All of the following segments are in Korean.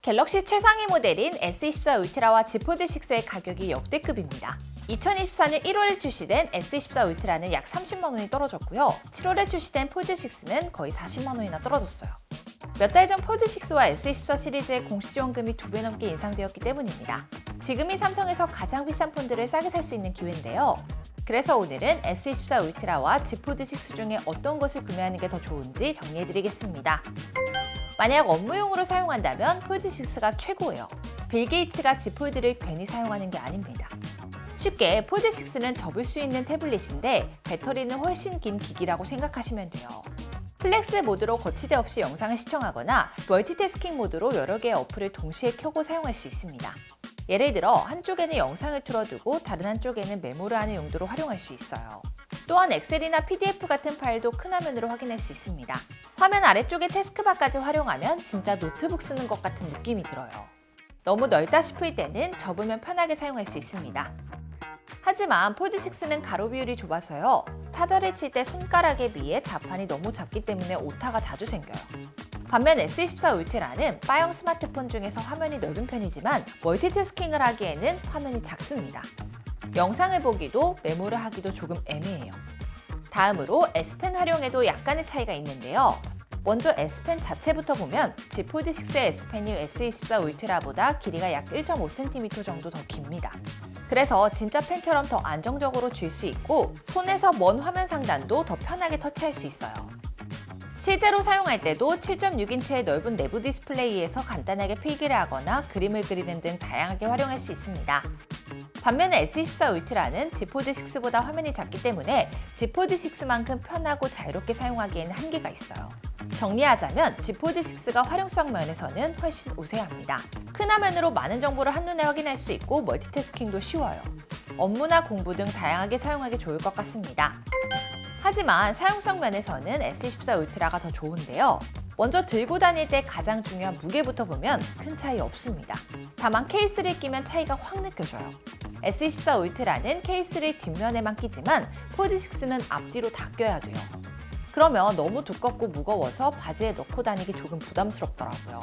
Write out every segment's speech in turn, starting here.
갤럭시 최상위 모델인 S24 울트라와 Z 폴드 6의 가격이 역대급입니다. 2024년 1월에 출시된 S24 울트라는 약 30만 원이 떨어졌고요. 7월에 출시된 폴드 6는 거의 40만 원이나 떨어졌어요. 몇 달 전 폴드 6와 S24 시리즈의 공시 지원금이 2배 넘게 인상되었기 때문입니다. 지금이 삼성에서 가장 비싼 폰들을 싸게 살 수 있는 기회인데요. 그래서 오늘은 S24 울트라와 Z 폴드 6 중에 어떤 것을 구매하는 게 더 좋은지 정리해드리겠습니다. 만약 업무용으로 사용한다면 폴드 6가 최고예요. 빌 게이츠가 Z 폴드를 괜히 사용하는 게 아닙니다. 쉽게 폴드 6는 접을 수 있는 태블릿인데 배터리는 훨씬 긴 기기라고 생각하시면 돼요. 플렉스 모드로 거치대 없이 영상을 시청하거나 멀티태스킹 모드로 여러 개의 어플을 동시에 켜고 사용할 수 있습니다. 예를 들어 한쪽에는 영상을 틀어두고 다른 한쪽에는 메모를 하는 용도로 활용할 수 있어요. 또한 엑셀이나 PDF 같은 파일도 큰 화면으로 확인할 수 있습니다. 화면 아래쪽에 태스크바까지 활용하면 진짜 노트북 쓰는 것 같은 느낌이 들어요. 너무 넓다 싶을 때는 접으면 편하게 사용할 수 있습니다. 하지만 폴드 6는 가로 비율이 좁아서요. 타자를 칠 때 손가락에 비해 자판이 너무 작기 때문에 오타가 자주 생겨요. 반면 S24 울트라는 바형 스마트폰 중에서 화면이 넓은 편이지만 멀티태스킹을 하기에는 화면이 작습니다. 영상을 보기도 메모를 하기도 조금 애매해요. 다음으로 S펜 활용에도 약간의 차이가 있는데요. 먼저 S펜 자체부터 보면 Z 폴드 6의 S펜이 S24 울트라보다 길이가 약 1.5cm 정도 더 깁니다. 그래서 진짜 펜처럼 더 안정적으로 쥘 수 있고 손에서 먼 화면 상단도 더 편하게 터치할 수 있어요. 실제로 사용할 때도 7.6인치의 넓은 내부 디스플레이에서 간단하게 필기를 하거나 그림을 그리는 등 다양하게 활용할 수 있습니다. 반면에 S24 울트라는 Z 폴드 6보다 화면이 작기 때문에 Z 폴드 6만큼 편하고 자유롭게 사용하기에는 한계가 있어요. 정리하자면 Z 폴드 6가 활용성 면에서는 훨씬 우세합니다. 큰 화면으로 많은 정보를 한눈에 확인할 수 있고 멀티태스킹도 쉬워요. 업무나 공부 등 다양하게 사용하기 좋을 것 같습니다. 하지만 사용성 면에서는 S24 울트라가 더 좋은데요. 먼저 들고 다닐 때 가장 중요한 무게부터 보면 큰 차이 없습니다. 다만 케이스를 끼면 차이가 확 느껴져요. S24 울트라는 케이스를 뒷면에만 끼지만 폴드 6는 앞뒤로 다 껴야 돼요. 그러면 너무 두껍고 무거워서 바지에 넣고 다니기 조금 부담스럽더라고요.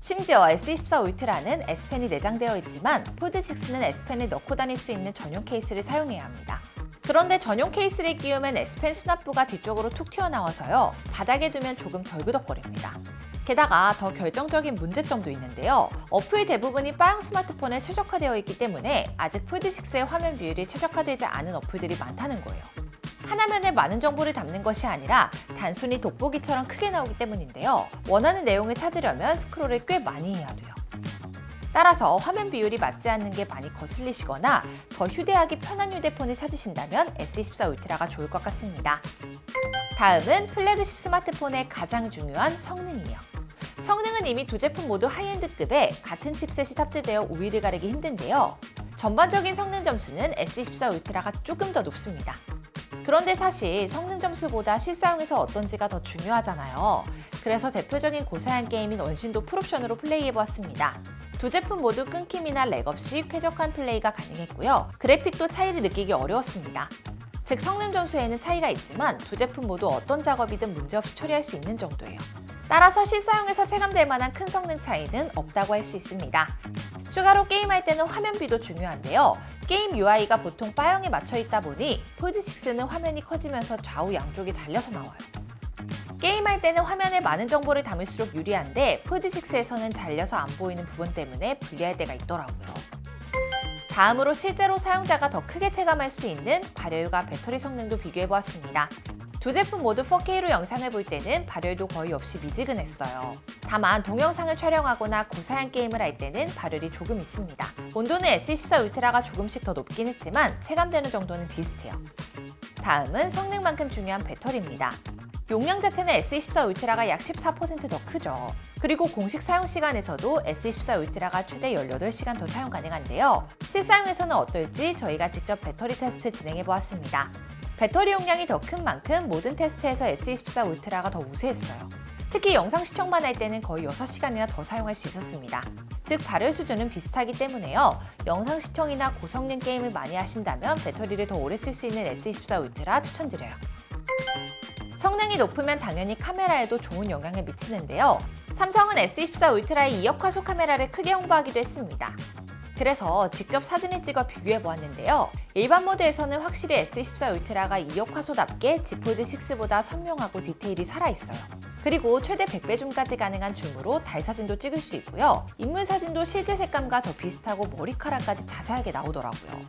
심지어 S24 울트라는 S펜이 내장되어 있지만 폴드 6는 S펜을 넣고 다닐 수 있는 전용 케이스를 사용해야 합니다. 그런데 전용 케이스를 끼우면 S펜 수납부가 뒤쪽으로 툭 튀어나와서요. 바닥에 두면 조금 덜 그덕거립니다. 게다가 더 결정적인 문제점도 있는데요. 어플 대부분이 바형 스마트폰에 최적화되어 있기 때문에 아직 폴드 6의 화면 비율이 최적화되지 않은 어플들이 많다는 거예요. 한 화면에 많은 정보를 담는 것이 아니라 단순히 돋보기처럼 크게 나오기 때문인데요. 원하는 내용을 찾으려면 스크롤을 꽤 많이 해야 돼요. 따라서 화면 비율이 맞지 않는 게 많이 거슬리시거나 더 휴대하기 편한 휴대폰을 찾으신다면 S24 울트라가 좋을 것 같습니다. 다음은 플래그십 스마트폰의 가장 중요한 성능이에요. 성능은 이미 두 제품 모두 하이엔드급에 같은 칩셋이 탑재되어 우위를 가리기 힘든데요. 전반적인 성능 점수는 S24 울트라가 조금 더 높습니다. 그런데 사실 성능 점수보다 실사용에서 어떤지가 더 중요하잖아요. 그래서 대표적인 고사양 게임인 원신도 풀옵션으로 플레이해보았습니다. 두 제품 모두 끊김이나 렉 없이 쾌적한 플레이가 가능했고요. 그래픽도 차이를 느끼기 어려웠습니다. 즉 성능 점수에는 차이가 있지만 두 제품 모두 어떤 작업이든 문제없이 처리할 수 있는 정도예요. 따라서 실사용에서 체감될 만한 큰 성능 차이는 없다고 할 수 있습니다. 추가로 게임할 때는 화면비도 중요한데요. 게임 UI가 보통 바형에 맞춰 있다 보니 폴드 6는 화면이 커지면서 좌우 양쪽이 잘려서 나와요. 게임할 때는 화면에 많은 정보를 담을수록 유리한데 폴드 6에서는 잘려서 안 보이는 부분 때문에 불리할 때가 있더라고요. 다음으로 실제로 사용자가 더 크게 체감할 수 있는 발열과 배터리 성능도 비교해보았습니다. 두 제품 모두 4K로 영상을 볼 때는 발열도 거의 없이 미지근했어요. 다만 동영상을 촬영하거나 고사양 게임을 할 때는 발열이 조금 있습니다. 온도는 S24 울트라가 조금씩 더 높긴 했지만 체감되는 정도는 비슷해요. 다음은 성능만큼 중요한 배터리입니다. 용량 자체는 S24 울트라가 약 14% 더 크죠. 그리고 공식 사용 시간에서도 S24 울트라가 최대 18시간 더 사용 가능한데요. 실사용에서는 어떨지 저희가 직접 배터리 테스트 진행해보았습니다. 배터리 용량이 더 큰 만큼 모든 테스트에서 S24 울트라가 더 우세했어요. 특히 영상 시청만 할 때는 거의 6시간이나 더 사용할 수 있었습니다. 즉 발열 수준은 비슷하기 때문에요. 영상 시청이나 고성능 게임을 많이 하신다면 배터리를 더 오래 쓸 수 있는 S24 울트라 추천드려요. 성능이 높으면 당연히 카메라에도 좋은 영향을 미치는데요. 삼성은 S24 울트라의 2억 화소 카메라를 크게 홍보하기도 했습니다. 그래서 직접 사진을 찍어 비교해 보았는데요. 일반 모드에서는 확실히 S24 울트라가 2억 화소답게 Z 폴드 6보다 선명하고 디테일이 살아있어요. 그리고 최대 100배 줌까지 가능한 줌으로 달 사진도 찍을 수 있고요. 인물 사진도 실제 색감과 더 비슷하고 머리카락까지 자세하게 나오더라고요.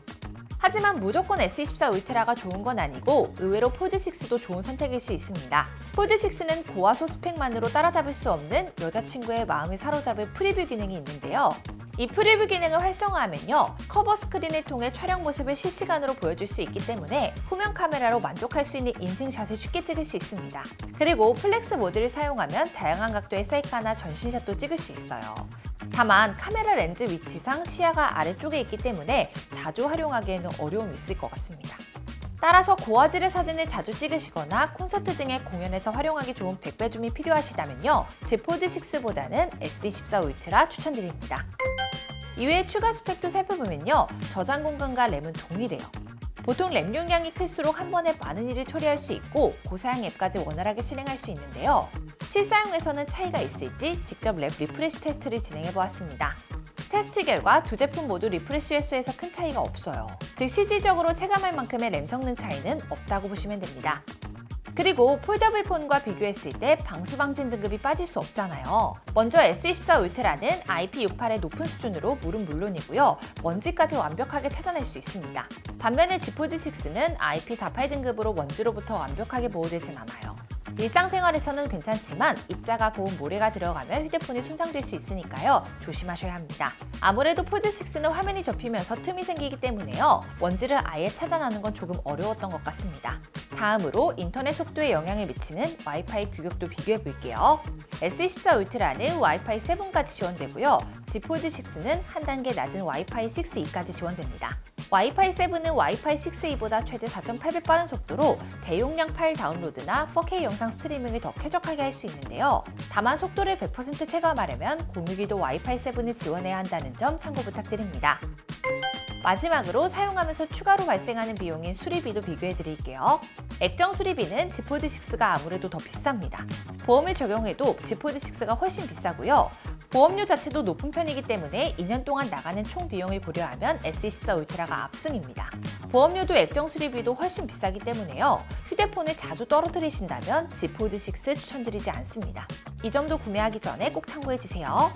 하지만 무조건 S24 울트라가 좋은 건 아니고 의외로 폴드6도 좋은 선택일 수 있습니다. 폴드6는 고화소 스펙만으로 따라잡을 수 없는 여자친구의 마음을 사로잡을 프리뷰 기능이 있는데요. 이 프리뷰 기능을 활성화하면요, 커버 스크린을 통해 촬영 모습을 실시간으로 보여줄 수 있기 때문에 후면 카메라로 만족할 수 있는 인생샷을 쉽게 찍을 수 있습니다. 그리고 플렉스 모드를 사용하면 다양한 각도의 셀카나 전신샷도 찍을 수 있어요. 다만 카메라 렌즈 위치상 시야가 아래쪽에 있기 때문에 자주 활용하기에는 어려움이 있을 것 같습니다. 따라서 고화질의 사진을 자주 찍으시거나 콘서트 등의 공연에서 활용하기 좋은 100배 줌이 필요하시다면요, Z 폴드 6보다는 S24 울트라 추천드립니다. 이외에 추가 스펙도 살펴보면요, 저장 공간과 램은 동일해요. 보통 램 용량이 클수록 한 번에 많은 일을 처리할 수 있고 고사양 앱까지 원활하게 실행할 수 있는데요. 실사용에서는 차이가 있을지 직접 램 리프레시 테스트를 진행해 보았습니다. 테스트 결과 두 제품 모두 리프레시 횟수에서 큰 차이가 없어요. 즉 실질적으로 체감할 만큼의 램 성능 차이는 없다고 보시면 됩니다. 그리고 폴더블 폰과 비교했을 때 방수 방진 등급이 빠질 수 없잖아요. 먼저 S24 울트라는 IP68의 높은 수준으로 물은 물론이고요, 먼지까지 완벽하게 차단할 수 있습니다. 반면에 Z 폴드 6는 IP48 등급으로 먼지로부터 완벽하게 보호되진 않아요. 일상생활에서는 괜찮지만 입자가 고운 모래가 들어가면 휴대폰이 손상될 수 있으니까요, 조심하셔야 합니다. 아무래도 폴드6는 화면이 접히면서 틈이 생기기 때문에요, 먼지를 아예 차단하는 건 조금 어려웠던 것 같습니다. 다음으로 인터넷 속도에 영향을 미치는 와이파이 규격도 비교해 볼게요. S24 울트라는 와이파이 7까지 지원되고요, Z 폴드 6는 한 단계 낮은 와이파이 6E까지 지원됩니다. 와이파이 7은 와이파이 6E보다 최대 4.8배 빠른 속도로 대용량 파일 다운로드나 4K 영상 스트리밍을 더 쾌적하게 할 수 있는데요. 다만 속도를 100% 체감하려면 공유기도 와이파이 7을 지원해야 한다는 점 참고 부탁드립니다. 마지막으로 사용하면서 추가로 발생하는 비용인 수리비도 비교해 드릴게요. 액정 수리비는 Z 폴드 6가 아무래도 더 비쌉니다. 보험을 적용해도 Z 폴드 6가 훨씬 비싸고요. 보험료 자체도 높은 편이기 때문에 2년 동안 나가는 총 비용을 고려하면 S24 울트라가 압승입니다. 보험료도 액정 수리비도 훨씬 비싸기 때문에요, 휴대폰을 자주 떨어뜨리신다면 Z 폴드 6 추천드리지 않습니다. 이 점도 구매하기 전에 꼭 참고해주세요.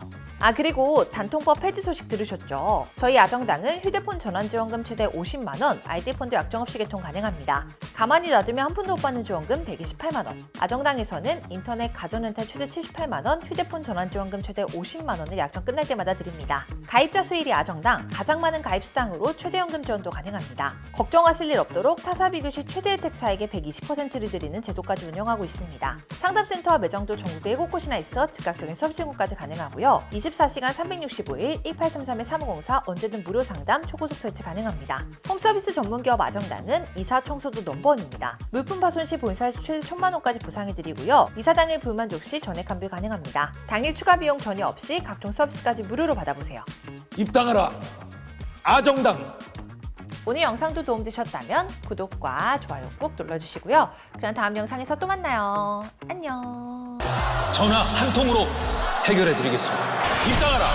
그리고 단통법 폐지 소식 들으셨죠? 저희 아정당은 휴대폰 전환지원금 최대 50만원, 알뜰폰도 약정 없이 개통 가능합니다. 가만히 놔두면 한 푼도 못 받는 지원금 128만원, 아정당에서는 인터넷 가전렌탈 최대 78만원, 휴대폰 전환지원금 최대 50만원을 약정 끝날 때마다 드립니다. 가입자 수 1위 아정당, 가장 많은 가입 수당으로 최대 연금 지원도 가능합니다. 걱정하실 일 없도록 타사 비교 시 최대 혜택 차액의 120%를 드리는 제도까지 운영하고 있습니다. 상담센터와 매장도 전국에 7곳이나 있어 즉각적인 수업 제공까지 가능하고요. 24시간 365일 1833-3504 언제든 무료 상담, 초고속 설치 가능합니다. 홈서비스 전문기업 아정당은 이사 청소도 넘버원입니다. 물품 파손 시 본사에서 최대 1,000만원까지 보상해드리고요. 이사 당일 불만족 시 전액 환불 가능합니다. 당일 추가 비용 전혀 없이 각종 서비스까지 무료로 받아보세요. 입당하라! 아정당! 오늘 영상도 도움되셨다면 구독과 좋아요 꾹 눌러주시고요. 그럼 다음 영상에서 또 만나요. 안녕. 전화 한 통으로 해결해 드리겠습니다. 입당하라!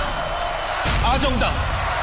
아정당!